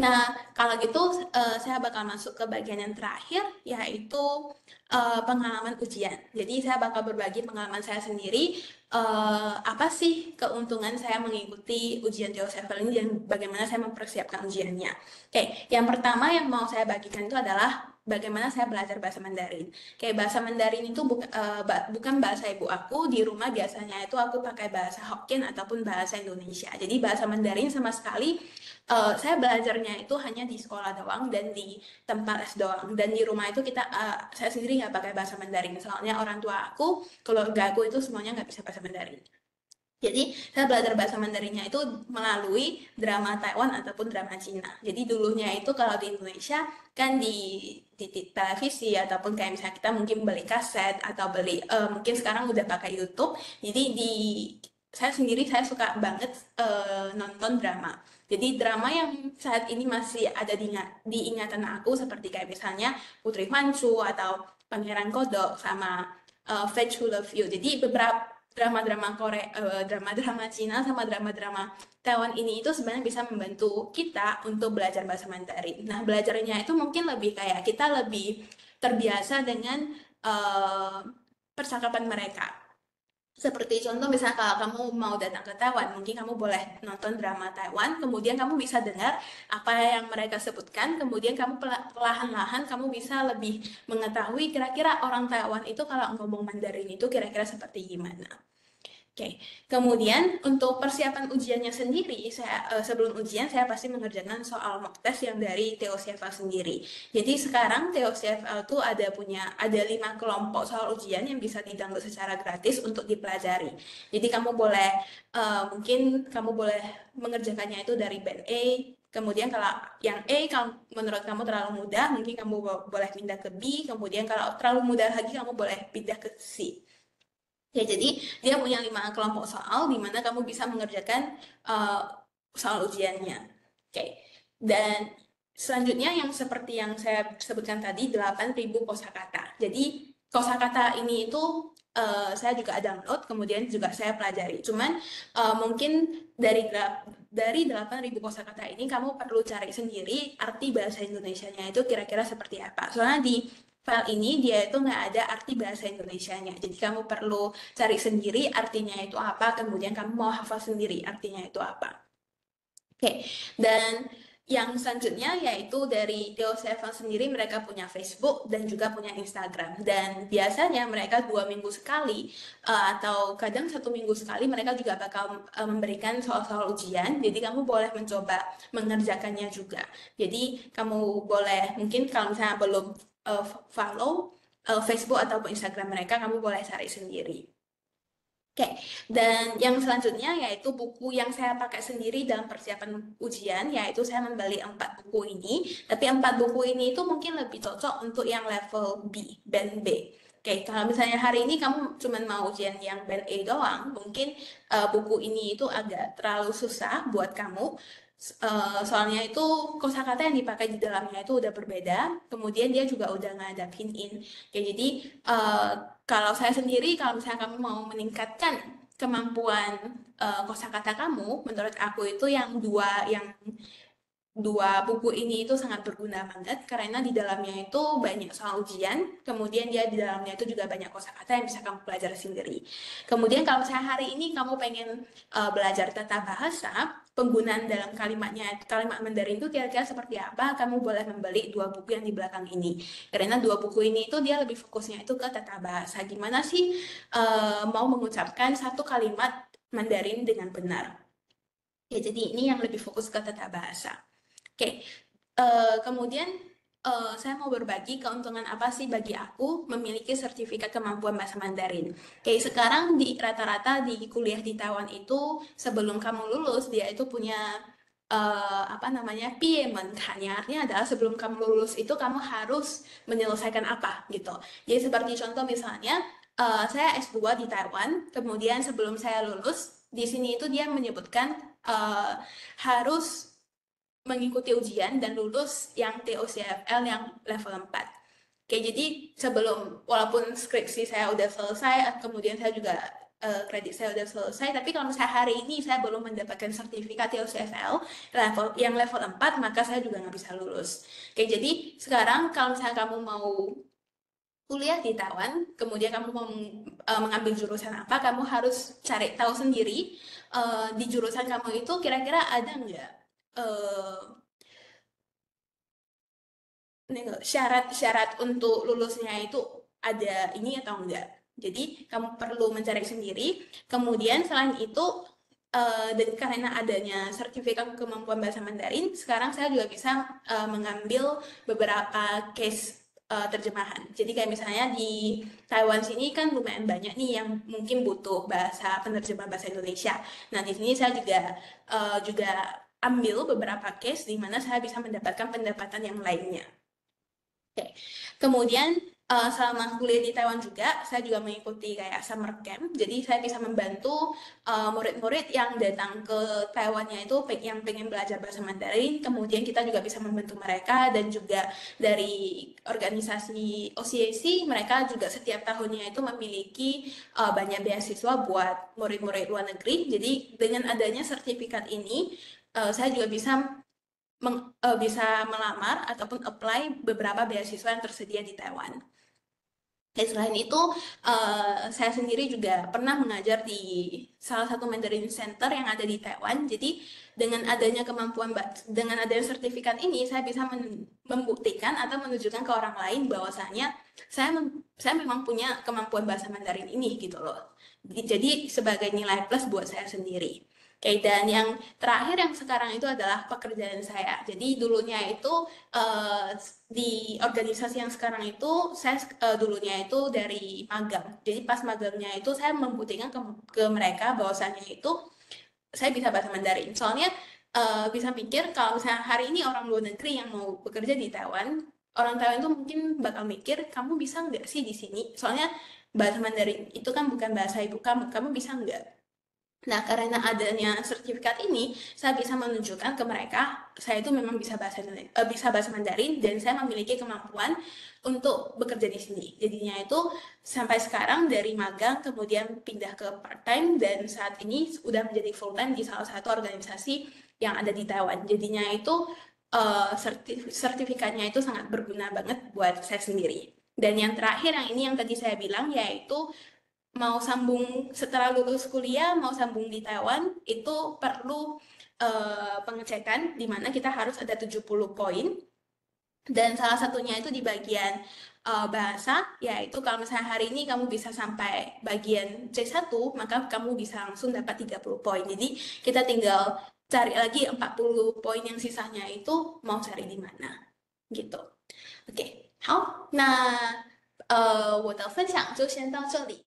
Nah, kalau gitu saya bakal masuk ke bagian yang terakhir, yaitu pengalaman ujian. Jadi saya bakal berbagi pengalaman saya sendiri, apa sih keuntungan saya mengikuti ujian TOEFL ini dan bagaimana saya mempersiapkan ujiannya. Oke, yang pertama yang mau saya bagikan itu adalah bagaimana saya belajar bahasa Mandarin. Kayak bahasa Mandarin itu bukan bahasa ibu aku, di rumah biasanya itu aku pakai bahasa Hokkien ataupun bahasa Indonesia. Jadi bahasa Mandarin sama sekali saya belajarnya itu hanya di sekolah doang dan di tempat les doang. Dan di rumah itu saya sendiri nggak pakai bahasa Mandarin. Soalnya orang tua aku, keluarga aku itu semuanya nggak bisa bahasa Mandarin. Jadi saya belajar bahasa Mandarinnya itu melalui drama Taiwan ataupun drama Cina. Jadi dulunya itu kalau di Indonesia kan di televisi ataupun kayak misalnya kita mungkin beli kaset atau beli mungkin sekarang udah pakai YouTube. Jadi saya sendiri saya suka banget nonton drama. Jadi drama yang saat ini masih ada di ingatan aku seperti kayak misalnya Putri Manchu atau Pangeran Kodok sama Fate to Love You. Jadi beberapa drama-drama Korea, drama-drama Cina sama drama-drama Taiwan ini itu sebenarnya bisa membantu kita untuk belajar bahasa Mandarin. Nah, belajarnya itu mungkin lebih kayak kita lebih terbiasa dengan uh, percakapan mereka. Seperti contoh misalnya kalau kamu mau datang ke Taiwan, mungkin kamu boleh nonton drama Taiwan, kemudian kamu bisa dengar apa yang mereka sebutkan, kemudian kamu perlahan-lahan kamu bisa lebih mengetahui kira-kira orang Taiwan itu kalau ngomong Mandarin itu kira-kira seperti gimana. Oke, kemudian untuk persiapan ujiannya sendiri, sebelum ujian saya pasti mengerjakan soal mock test yang dari TOCFL sendiri. Jadi sekarang TOCFL tuh ada 5 kelompok soal ujian yang bisa di-download secara gratis untuk dipelajari. Jadi mungkin kamu boleh mengerjakannya itu dari band A. Kemudian kalau yang A, kalau menurut kamu terlalu mudah, mungkin kamu boleh pindah ke B. Kemudian kalau terlalu mudah lagi, kamu boleh pindah ke C. Ya, jadi dia punya 5 kelompok soal di mana kamu bisa mengerjakan uh, soal ujiannya. Oke. Dan selanjutnya yang seperti yang saya sebutkan tadi 8.000 kosakata. Jadi kosakata ini itu saya juga download, kemudian juga saya pelajari. Cuman mungkin dari 8.000 kosakata ini kamu perlu cari sendiri arti bahasa Indonesianya itu kira-kira seperti apa. Soalnya di file ini dia itu nggak ada arti bahasa Indonesianya. Jadi kamu perlu cari sendiri artinya itu apa, kemudian kamu mau hafal sendiri artinya itu apa. Oke, dan yang selanjutnya yaitu dari Theo7 sendiri mereka punya Facebook dan juga punya Instagram. Dan biasanya mereka 2 minggu sekali atau kadang 1 minggu sekali mereka juga bakal memberikan soal-soal ujian. Jadi kamu boleh mencoba mengerjakannya juga. Jadi kamu boleh mungkin kalau misalnya belum follow Facebook ataupun Instagram mereka, kamu boleh cari sendiri. Oke, dan yang selanjutnya yaitu buku yang saya pakai sendiri dalam persiapan ujian, yaitu saya membeli 4 buku ini. Tapi 4 buku ini itu mungkin lebih cocok untuk yang level B, band B. Oke, kalau misalnya hari ini kamu cuma mau ujian yang band A doang, mungkin buku ini itu agak terlalu susah buat kamu. Soalnya itu kosakata yang dipakai di dalamnya itu udah berbeda, kemudian dia juga udah nggak ada pin in. Oke, jadi uh, kalau saya sendiri, kalau misalnya kamu mau meningkatkan kemampuan kosakata kamu, menurut aku itu yang dua buku ini itu sangat berguna banget karena di dalamnya itu banyak soal ujian, kemudian dia di dalamnya itu juga banyak kosakata yang bisa kamu pelajari sendiri. Kemudian kalau misalnya hari ini kamu pengen belajar tata bahasa, penggunaan dalam kalimat Mandarin itu kira-kira seperti apa, kamu boleh membeli 2 buku yang di belakang ini. Karena 2 buku ini itu dia lebih fokusnya itu ke tata bahasa. Gimana sih mau mengucapkan satu kalimat Mandarin dengan benar. Ya, jadi ini yang lebih fokus ke tata bahasa. Oke, kemudian saya mau berbagi keuntungan apa sih bagi aku memiliki sertifikat kemampuan bahasa Mandarin. Oke, sekarang di rata-rata di kuliah di Taiwan itu sebelum kamu lulus dia itu punya apa namanya piemen kan, artinya adalah sebelum kamu lulus itu kamu harus menyelesaikan apa gitu. Jadi seperti contoh misalnya saya S2 di Taiwan, kemudian sebelum saya lulus di sini itu dia menyebutkan harus mengikuti ujian dan lulus yang TOCFL yang level 4. Oke, jadi walaupun skripsi saya udah selesai, kemudian saya juga kredit saya udah selesai, tapi kalau misalnya hari ini saya belum mendapatkan sertifikat TOEFL yang level 4, maka saya juga nggak bisa lulus. Oke, jadi sekarang kalau misalnya kamu mau kuliah di Taiwan, kemudian kamu mau mengambil jurusan apa, kamu harus cari tahu sendiri di jurusan kamu itu kira-kira ada nggak eh, syarat-syarat untuk lulusnya itu ada ini atau enggak. Jadi kamu perlu mencari sendiri. Kemudian selain itu dan karena adanya sertifikat kemampuan bahasa Mandarin, sekarang saya juga bisa mengambil beberapa case terjemahan. Jadi kayak misalnya di Taiwan sini kan lumayan banyak nih yang mungkin butuh penerjemah bahasa Indonesia. Nah, di sini saya juga ambil beberapa case di mana saya bisa mendapatkan pendapatan yang lainnya. Oke. Kemudian selama kuliah di Taiwan juga, saya juga mengikuti kayak summer camp. Jadi saya bisa membantu murid-murid yang datang ke Taiwannya itu yang pengen belajar bahasa Mandarin. Kemudian kita juga bisa membantu mereka dan juga dari organisasi OCAC, mereka juga setiap tahunnya itu memiliki banyak beasiswa buat murid-murid luar negeri. Jadi dengan adanya sertifikat ini, saya juga bisa melamar ataupun apply beberapa beasiswa yang tersedia di Taiwan. Dan selain itu, saya sendiri juga pernah mengajar di salah satu Mandarin Center yang ada di Taiwan. Jadi dengan adanya sertifikat ini, saya bisa membuktikan atau menunjukkan ke orang lain bahwasanya saya memang punya kemampuan bahasa Mandarin ini gitu loh. Jadi sebagai nilai plus buat saya sendiri. Oke, dan yang terakhir yang sekarang itu adalah pekerjaan saya. Jadi dulunya itu di organisasi yang sekarang itu saya dulunya itu dari magang. Jadi pas magangnya itu saya membuktikan ke mereka bahwasannya itu saya bisa bahasa Mandarin. Soalnya bisa pikir kalau misalnya hari ini orang luar negeri yang mau bekerja di Taiwan, orang Taiwan itu mungkin bakal mikir kamu bisa nggak sih di sini? Soalnya bahasa Mandarin itu kan bukan bahasa ibu kamu bisa nggak? Nah, karena adanya sertifikat ini, saya bisa menunjukkan ke mereka, saya itu memang bisa bahasa Mandarin dan saya memiliki kemampuan untuk bekerja di sini. Jadinya itu sampai sekarang dari magang kemudian pindah ke part-time dan saat ini sudah menjadi full-time di salah satu organisasi yang ada di Taiwan. Jadinya itu sertifikatnya itu sangat berguna banget buat saya sendiri. Dan yang terakhir yang tadi saya bilang yaitu mau sambung setelah lulus kuliah, mau sambung di Taiwan, itu perlu pengecekan di mana kita harus ada 70 poin. Dan salah satunya itu di bagian bahasa, yaitu kalau misalnya hari ini kamu bisa sampai bagian C1, maka kamu bisa langsung dapat 30 poin. Jadi kita tinggal cari lagi 40 poin yang sisanya itu mau cari di mana. Gitu. Oke, 好，那我的分享就先到这里。